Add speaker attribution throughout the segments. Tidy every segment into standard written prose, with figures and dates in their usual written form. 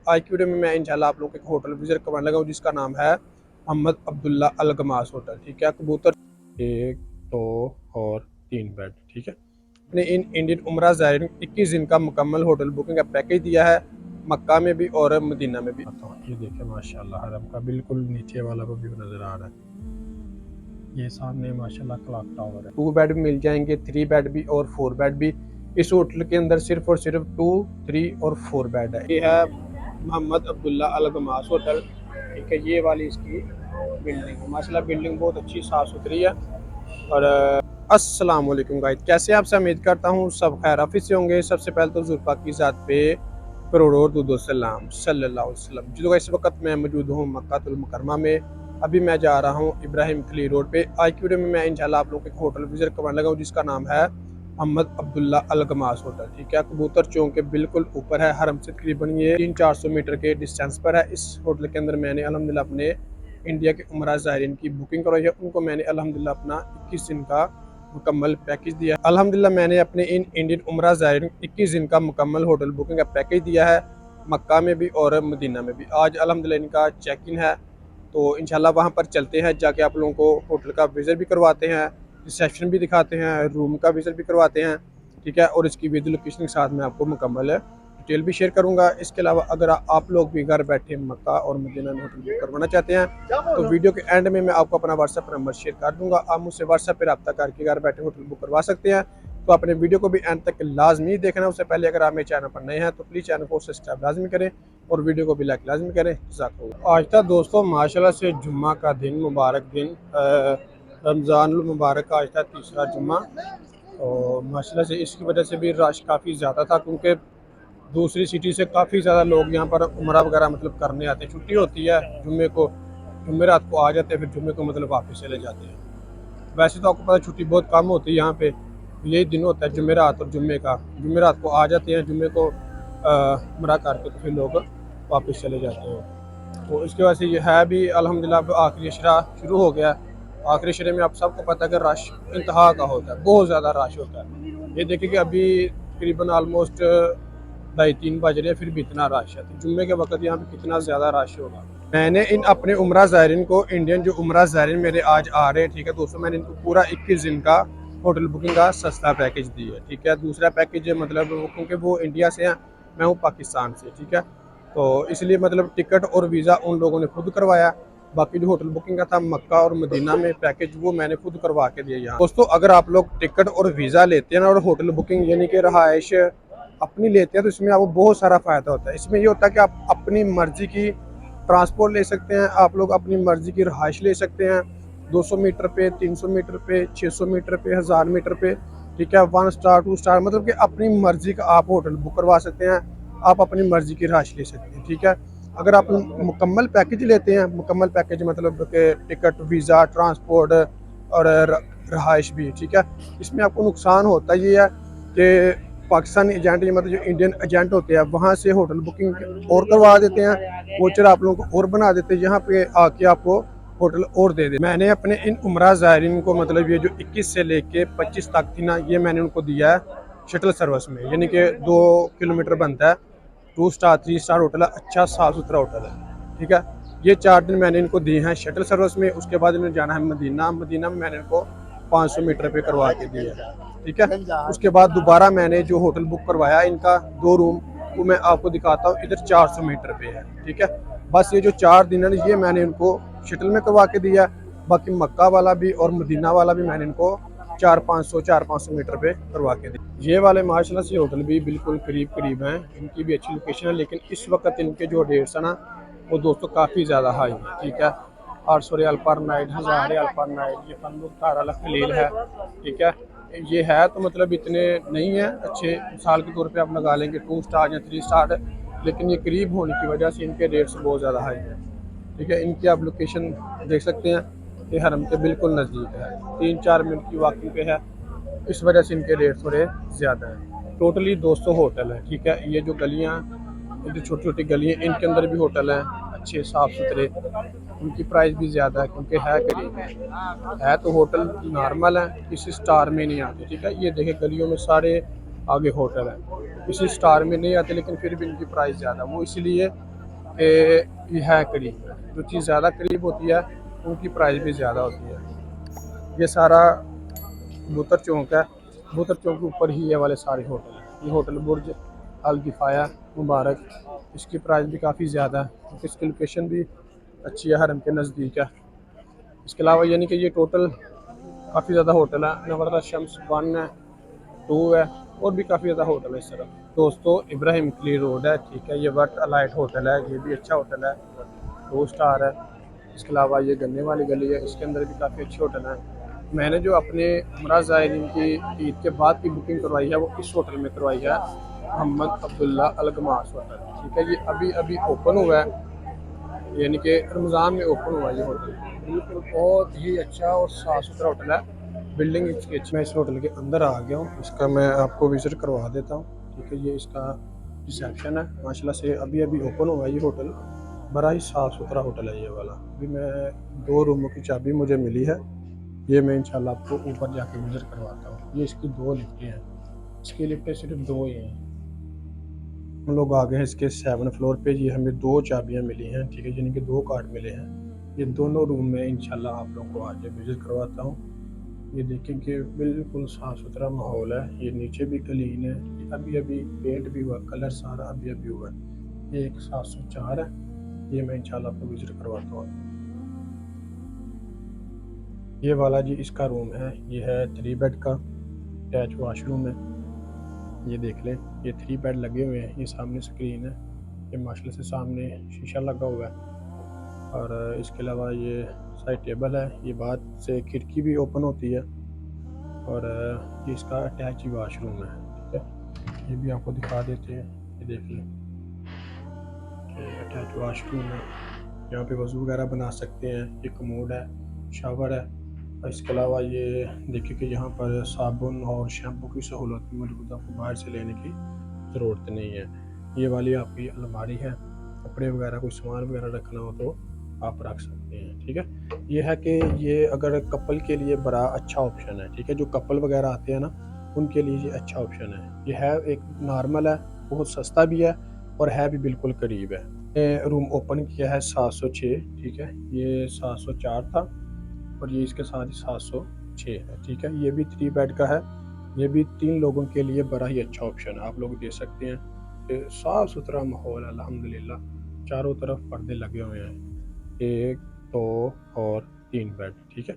Speaker 1: आज की वीडियो में मैं इंशाल्लाह आप लोगों को एक होटल विजिट करवाने लगा हूँ जिसका नाम है मोहम्मद अब्दुल्ला अल गमास होटल। ठीक है, कबूतर 1, 2 और 3 बेड। ठीक है, अपने इन इंडियन उमरा ज़ायरीन 21 दिन का मुकम्मल होटल बुकिंग का पैकेज दिया है, मक्का में भी और मदीना में भी। ये देखें माशाल्लाह हरम का बिल्कुल नीचे वाला वो व्यू नज़र आ रहा है। ये सामने माशाल्लाह क्लॉक टावर है। 2 बेड भी मिल जाएंगे, 3 बेड भी और 4 बेड भी। इस होटल के अंदर सिर्फ और सिर्फ 2, 3 और 4 बेड है। ये है मोहम्मद अब्दुल्ला अल गमास होटल। ठीक है, ये वाली इसकी बिल्डिंग माशाल्लाह बिल्डिंग बहुत अच्छी साफ़ सुथरी है। और अस्सलाम वालेकुम गाइस, कैसे आप सब? उम्मीद करता हूँ सब खैर आफिस से होंगे। सबसे पहले तो जुल्फा की ज़ात पे करोड़ों दुरूद सलाम सल्लल्लाहु अलैहि वसल्लम। जो इस वक्त मैं मौजूद हूँ मक्कातुल मुकर्रमा में। अभी मैं जा रहा हूँ इब्राहिम खलील रोड पे। आज की वीडियो में मैं इंशाल्लाह आप लोगों को एक होटल विजिट करवाने लगा हूँ जिसका नाम है मोहम्मद अब्दुल्ला अल गमास होटल। ठीक है, कबूतर चौक के बिल्कुल ऊपर है, हरम से तकरीबन ये 300-400 मीटर के डिस्टेंस पर है। इस होटल के अंदर मैंने अल्हम्दुलिल्लाह अपने इंडिया के उमरा ज़ायरीन की बुकिंग करवाई है। उनको मैंने अल्हम्दुलिल्लाह अपना 21 दिन का मुकम्मल पैकेज दिया है। अल्हम्दुलिल्लाह मैंने अपने इन इंडियन उमरा ज़ायरीन 21 दिन का मुकम्मल होटल बुकिंग का पैकेज दिया है, मक्का में भी और मदीना में भी। आज अल्हम्दुलिल्लाह इनका चेक इन है, तो इंशाल्लाह वहाँ पर चलते हैं, जाके आप लोगों को होटल का विज़िट भी करवाते हैं, रिसेप्शन भी दिखाते हैं, रूम का विज़िट भी करवाते हैं। ठीक है, और इसकी विद लोकेशन के साथ मैं आपको मुकम्मल डिटेल भी शेयर करूंगा। इसके अलावा अगर आप लोग भी घर बैठे मक्का और मदीना में होटल बुक करवाना चाहते हैं तो वीडियो के एंड में मैं आपको अपना व्हाट्सएप नंबर शेयर कर दूंगा। आप मुझसे व्हाट्सएप पर रब्ता करके घर बैठे होटल बुक करवा सकते हैं। तो अपने वीडियो को भी एंड तक लाजमी देखना। उससे पहले अगर आप मेरे चैनल पर नए हैं तो प्लीज़ चैनल को सब्सक्राइब लाजमी करें और वीडियो को भी लाइक लाजमी करें। आज था दोस्तों माशाल्लाह से जुम्मा का दिन, मुबारक दिन, रमज़ान मुबारक का आज था तीसरा जुम्मा। और माशाल्लाह से इसकी वजह से भी रश काफ़ी ज़्यादा था, क्योंकि दूसरी सिटी से काफ़ी ज़्यादा लोग यहाँ पर उम्रा वगैरह मतलब करने आते हैं। छुट्टी होती है जुम्मे को, जुम्मे रात को आ जाते हैं, फिर जुम्मे को मतलब वापस चले जाते हैं। वैसे तो आपको पता है छुट्टी बहुत कम होती है यहाँ पे, यही दिन होता है जुम्मे रात और जुम्मे का। जुम्मे रात को आ जाते हैं, जुम्मे को उम्रा करके तो फिर लोग वापस चले जाते हैं। तो इसकी वजह से ये है भी अल्हम्दुलिल्लाह अब आखिरी अशरा शुरू हो गया। आखिरी अशरे में आप सबको पता है कि रश इंतहा का होता है, बहुत ज़्यादा रश होता है। ये देखिए कि अभी तकरीबन आलमोस्ट 2:30 बज रहे हैं, फिर भी इतना रश है। तो जुम्मे के वक्त यहाँ पे कितना ज़्यादा रश होगा। मैंने इन अपने उम्रा ज़ायरीन को, इंडियन जो उम्रा ज़ायरीन मेरे आज आ रहे हैं, ठीक है दोस्तों, मैंने इनको पूरा 21 दिन का होटल बुकिंग का सस्ता पैकेज दिया है। ठीक है, दूसरा पैकेज मतलब क्योंकि वो इंडिया से हैं, मैं हूँ पाकिस्तान से। ठीक है, तो इसलिए मतलब टिकट और वीज़ा उन लोगों ने खुद करवाया। बाकी जो होटल बुकिंग का था मक्का और मदीना में पैकेज, वो मैंने खुद करवा के दिया यहाँ। दोस्तों अगर आप लोग टिकट और वीज़ा लेते हैं ना और होटल बुकिंग यानी कि रहाइश अपनी लेते हैं, तो इसमें आपको बहुत सारा फ़ायदा होता है। इसमें ये होता है कि आप अपनी मर्ज़ी की ट्रांसपोर्ट ले सकते हैं, आप लोग अपनी मर्ज़ी की रहाइश ले सकते हैं। 200 मीटर पे, 300 मीटर पे, 600 मीटर पे, 1000 मीटर पे। ठीक है, 1 स्टार 2 स्टार, मतलब कि अपनी मर्ज़ी का आप होटल बुक करवा सकते हैं, आप अपनी मर्ज़ी की रहाइश ले सकते हैं। ठीक है, अगर आप मुकम्मल पैकेज लेते हैं, मुकम्मल पैकेज मतलब कि टिकट, वीज़ा, ट्रांसपोर्ट और रहाइश भी। ठीक है, इसमें आपको नुकसान होता ये है कि पाकिस्तानी एजेंट मतलब जो इंडियन एजेंट होते हैं वहाँ से होटल बुकिंग और करवा देते हैं, वोचर आप लोगों को और बना देते हैं, यहाँ पे आके आपको होटल और दे दे। मैंने अपने इन उम्रा ज़ायरीन को मतलब ये जो 21 से लेके 25 तक थी ना, ये मैंने उनको दिया है शटल सर्विस में, यानी कि 2 किलोमीटर बनता है। 2 स्टार 3 स्टार होटल है, अच्छा साफ़ सुथरा होटल है। ठीक है, ये 4 दिन मैंने इनको दिए हैं शटल सर्विस में। उसके बाद इन्हें जाना है मदीना। मदीना में मैंने इनको 500 मीटर पे करवा के दिया है। ठीक है, उसके बाद दोबारा मैंने जो होटल बुक करवाया इनका 2 रूम, वो मैं आपको दिखाता हूँ, इधर 400 मीटर पे है। ठीक है, बस ये जो 4 दिन है ये मैंने इनको शटल में करवा के दिया। बाकी मक्का वाला भी और मदीना वाला भी मैंने इनको 400-500 मीटर पे करवा के दिया। ये वाले माशाल्लाह से होटल भी बिल्कुल करीब करीब हैं, इनकी भी अच्छी लोकेशन है, लेकिन इस वक्त इनके जो रेट्स है ना वो दोस्तों काफ़ी ज़्यादा हाई है। ठीक है, 800 रियाल पर नाइट, 1000 रियाल पर नाइट। ये फनमुख तारा खलील है। ठीक है, ये है तो मतलब इतने नहीं है अच्छे, मिसाल के तौर पे आप लगा लेंगे 2 स्टार या 3 स्टार, लेकिन ये करीब होने की वजह से इनके रेट्स बहुत ज़्यादा हाई है। ठीक है, इनकी आप लोकेशन देख सकते हैं, ये हरम के बिल्कुल नज़दीक है, 3-4 मिनट की वॉकिंग पे है, इस वजह से इनके रेट थोड़े ज़्यादा हैं। टोटली 200 होटल है। ठीक है, ये जो गलियाँ, ये जो छोटी छोटी गलियाँ, इनके अंदर भी होटल हैं अच्छे साफ़ सुथरे। उनकी प्राइस भी ज़्यादा है क्योंकि है करीब, है तो होटल नॉर्मल है, किसी स्टार में नहीं आते। ठीक है, ये देखे गलियों में सारे आगे होटल है, किसी स्टार में नहीं आते, लेकिन फिर भी इनकी प्राइस ज़्यादा। वो इसलिए कि ये है करीब, जो चीज़ ज़्यादा करीब होती है उनकी प्राइस भी ज़्यादा होती है। ये सारा कबूतर चौक है, कबूतर चौक के ऊपर ही ये वाले सारे होटल हैं। ये होटल बुर्ज अल किफ़ाया मुबारक, इसकी प्राइस भी काफ़ी ज़्यादा है क्योंकि इसकी लोकेशन भी अच्छी है, हरम के नज़दीक है। इसके अलावा यानी कि ये टोटल काफ़ी ज़्यादा होटल है, नवरदा शम्स 1 है, 2 है, और भी काफ़ी ज़्यादा होटल है इस तरफ। दोस्तों इब्राहिम कली रोड है, ठीक है, ये वर्ट अलाइट होटल है, ये भी अच्छा होटल है, 2 स्टार है। इसके अलावा ये गन्ने वाली गली है, इसके अंदर भी काफ़ी अच्छे होटल हैं। मैंने जो अपने उम्रा ज़ायरीन की ईद के बाद की बुकिंग करवाई है वो इस होटल में करवाई है, मोहम्मद अब्दुल्ला अल गमास होटल, ठीक है। ये अभी अभी ओपन हुआ है, यानी कि रमज़ान में ओपन हुआ ये होटल। बिल्कुल बहुत ही अच्छा और साफ़ सुथरा होटल है, बिल्डिंग इसकी अच्छी। मैं इस होटल के अंदर आ गया हूँ, इसका मैं आपको विज़िट करवा देता हूँ, ठीक है। ये इसका रिसेप्शन है, माशाल्लाह से अभी अभी ओपन हुआ है ये होटल, बड़ा ही साफ़ सुथरा होटल है ये वाला। अभी मैं 2 रूमों की चाबी मुझे मिली है, ये मैं इंशाल्लाह आपको ऊपर जाके विज़िट करवाता हूँ। ये इसकी 2 लिफ्टें हैं, इसकी लिफ्टें सिर्फ 2 ही हैं। हम लोग आ गए हैं इसके 7 फ्लोर पे। ये हमें 2 चाबियाँ मिली हैं, ठीक है, यानी कि 2 कार्ड मिले हैं। ये दोनों रूम में इंशाल्लाह आप लोग को आज विज़िट करवाता हूँ। ये देखें कि बिल्कुल साफ़ सुथरा माहौल है, ये नीचे भी क्लीन है, ये अभी अभी पेंट भी हुआ, कलर सारा अभी अभी हुआ है। ये एक 704 है, ये मैं इंशाल्लाह आपको विज़िट करवाता हूँ। ये वाला जी इसका रूम है, ये है 3 बेड का अटैच वाशरूम है। ये देख लें, ये 3 बेड लगे हुए हैं, ये सामने स्क्रीन है, ये माशाल्लाह से सामने शीशा लगा हुआ है। और इसके अलावा ये साइड टेबल है, ये बाहर से खिड़की भी ओपन होती है। और ये इसका अटैच वाशरूम है, ठीक है, ये भी आपको दिखा देते हैं। ये देख लें, ये अटैच वाशरूम है, यहाँ पे वज़ू वगैरह बना सकते हैं। ये कमोड है, शावर है। और इसके अलावा ये देखिए कि यहाँ पर साबुन और शैम्पू की सहूलत भी मौजूद है, आपको बाहर से लेने की ज़रूरत नहीं है। ये वाली आपकी अलमारी है, कपड़े वगैरह कोई सामान वगैरह रखना हो तो आप रख सकते हैं, ठीक है। ये है कि ये अगर कपल के लिए बड़ा अच्छा ऑप्शन है, ठीक है, जो कपल वगैरह आते हैं ना उनके लिए ये अच्छा ऑप्शन है। ये है एक नॉर्मल है, बहुत सस्ता भी है और है भी बिल्कुल करीब है। रूम ओपन किया है 706, ठीक है, ये 704 था और ये इसके साथ ही 706 है, ठीक है। ये भी 3 बेड का है, ये भी 3 लोगों के लिए बड़ा ही अच्छा ऑप्शन है, आप लोग दे सकते हैं। साफ़ सुथरा माहौल है अल्हम्दुलिल्लाह, चारों तरफ पर्दे लगे हुए हैं, 1 2 और 3 बेड, ठीक है।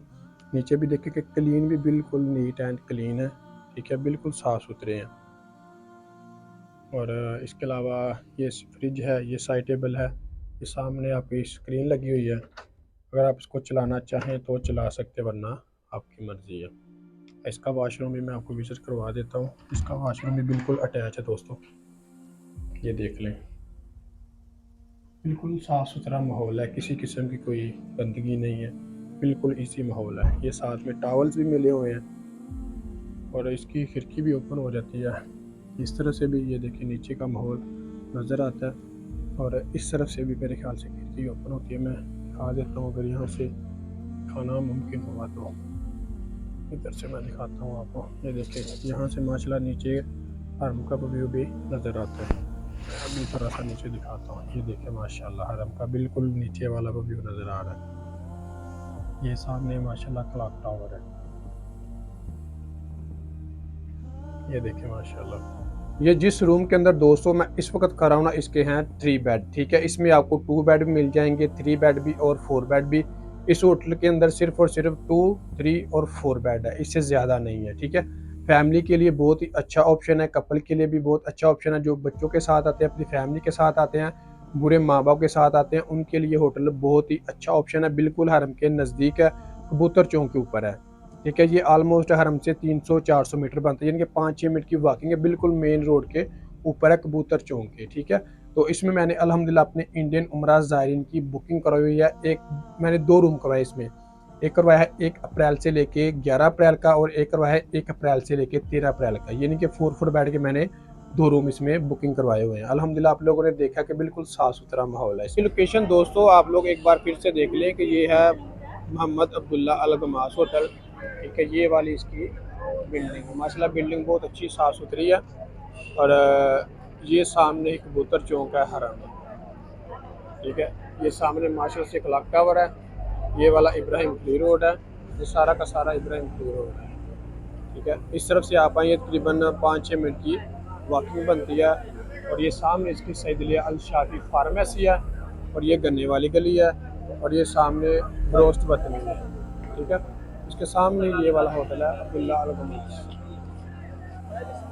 Speaker 1: नीचे भी देखें कि क्लीन भी बिल्कुल नीट एंड क्लीन है, ठीक है, बिल्कुल साफ़ सुथरे हैं। और इसके अलावा ये फ्रिज है, ये साइड टेबल है, ये सामने आपकी स्क्रीन लगी हुई है, अगर आप इसको चलाना चाहें तो चला सकते, वरना आपकी मर्ज़ी है। इसका वाशरूम भी मैं आपको विज़िट करवा देता हूँ, इसका वाशरूम भी बिल्कुल अटैच है दोस्तों, ये देख लें, बिल्कुल साफ़ सुथरा माहौल है, किसी किस्म की कोई गंदगी नहीं है, बिल्कुल इसी माहौल है। ये साथ में टॉवल्स भी मिले हुए हैं और इसकी खिड़की भी ओपन हो जाती है, इस तरह से भी ये देखिए नीचे का माहौल नज़र आता है। और इस तरफ से भी मेरे ख्याल से खिड़की ओपन होती है, मैं दिखा देता हूँ अगर यहाँ से खाना मुमकिन हुआ तो। इधर से मैं दिखाता हूँ आपको, ये देखिए यहाँ से माशाल्लाह नीचे हरम का व्यू भी नज़र आता है। अभी थोड़ा सा नीचे दिखाता हूँ, ये देखिए माशाल्लाह हरम का बिल्कुल नीचे वाला व्यू नज़र आ रहा है। ये सामने माशाल्लाह क्लॉक टावर है, ये देखिए माशाल्लाह। ये जिस रूम के अंदर दोस्तों मैं इस वक्त कर रहा हूँ ना, इसके हैं 3 बेड, ठीक है। इसमें आपको 2 बेड भी मिल जाएंगे, 3 बेड भी और 4 बेड भी। इस होटल के अंदर सिर्फ और सिर्फ 2 3 और 4 बेड है, इससे ज़्यादा नहीं है, ठीक है। फैमिली के लिए बहुत ही अच्छा ऑप्शन है, कपल के लिए भी बहुत अच्छा ऑप्शन है, जो बच्चों के साथ आते हैं, अपनी फैमिली के साथ आते हैं, बुरे माँ बाप के साथ आते हैं, उनके लिए होटल बहुत ही अच्छा ऑप्शन है। बिल्कुल हरम के नज़दीक है, कबूतर चौक के ऊपर है, ठीक है। ये ऑलमोस्ट हरम से 300-400 मीटर बनता है, यानी कि 5-6 मिनट की वॉकिंग है, बिल्कुल मेन रोड के ऊपर है कबूतर चौक के, ठीक है। तो इसमें मैंने अल्हम्दुलिल्लाह अपने इंडियन उमरा ज़ायरीन की बुकिंग करवाई हुई है। एक मैंने 2 रूम करवाए इसमें, एक करवाया है 1 अप्रैल से लेके 11 अप्रैल का और एक करवाया है 1 अप्रैल से लेके 13 अप्रैल का, यानी कि 4 बेड के मैंने 2 रूम इसमें बुकिंग करवाए हुए हैं। अल्हम्दुलिल्लाह आप लोगों ने देखा कि बिल्कुल साफ़ सुथरा माहौल है। इसकी लोकेशन दोस्तों आप लोग एक बार फिर से देख लें कि ये है मोहम्मद अब्दुल्ला अल गमास होटल, ठीक है। ये वाली इसकी बिल्डिंग है, माशाल्लाह बिल्डिंग बहुत अच्छी साफ़ सुथरी है। और ये सामने ही कबूतर चौक है हरम, ठीक है। ये सामने माशाल्लाह से क्लॉक टावर है, ये वाला इब्राहिम खलील रोड है, ये सारा का सारा इब्राहिम खलील रोड है। ठीक है, इस तरफ से आप आइए तकरीबन 5-6 मिनट की वॉकिंग बनती है। और ये सामने इसकी सैदलिया अल शाफी फार्मेसी है, और ये गन्ने वाली गली है, और ये सामने ब्रोस्ट वतनी है। ठीक है, इसके सामने ये वाला होटल है अब्दुल्ला अल गमीज।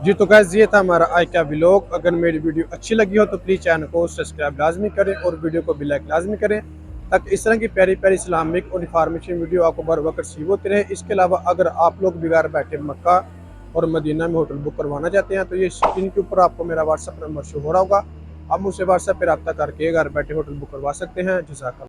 Speaker 1: जी तो गाइस ये था हमारा आज का व्लॉग। अगर मेरी वीडियो अच्छी लगी हो तो प्लीज़ चैनल को सब्सक्राइब लाजमी करें और वीडियो को भी लाइक लाजमी करें, ताकि इस तरह की प्यारी प्यारी इस्लामिक और इन्फॉर्मेशन वीडियो आपको बर वक्त रिसीव होती रहे। इसके अलावा अगर आप लोग भी घर बैठे मक्का और मदीना में होटल बुक करवाना चाहते हैं तो ये स्क्रीन के ऊपर आपको मेरा व्हाट्सअप नंबर शो हो रहा होगा, आप मुझसे व्हाट्सएप पर रब्ता करके घर बैठे होटल बुक करवा सकते हैं। जज़ाकल्लाह।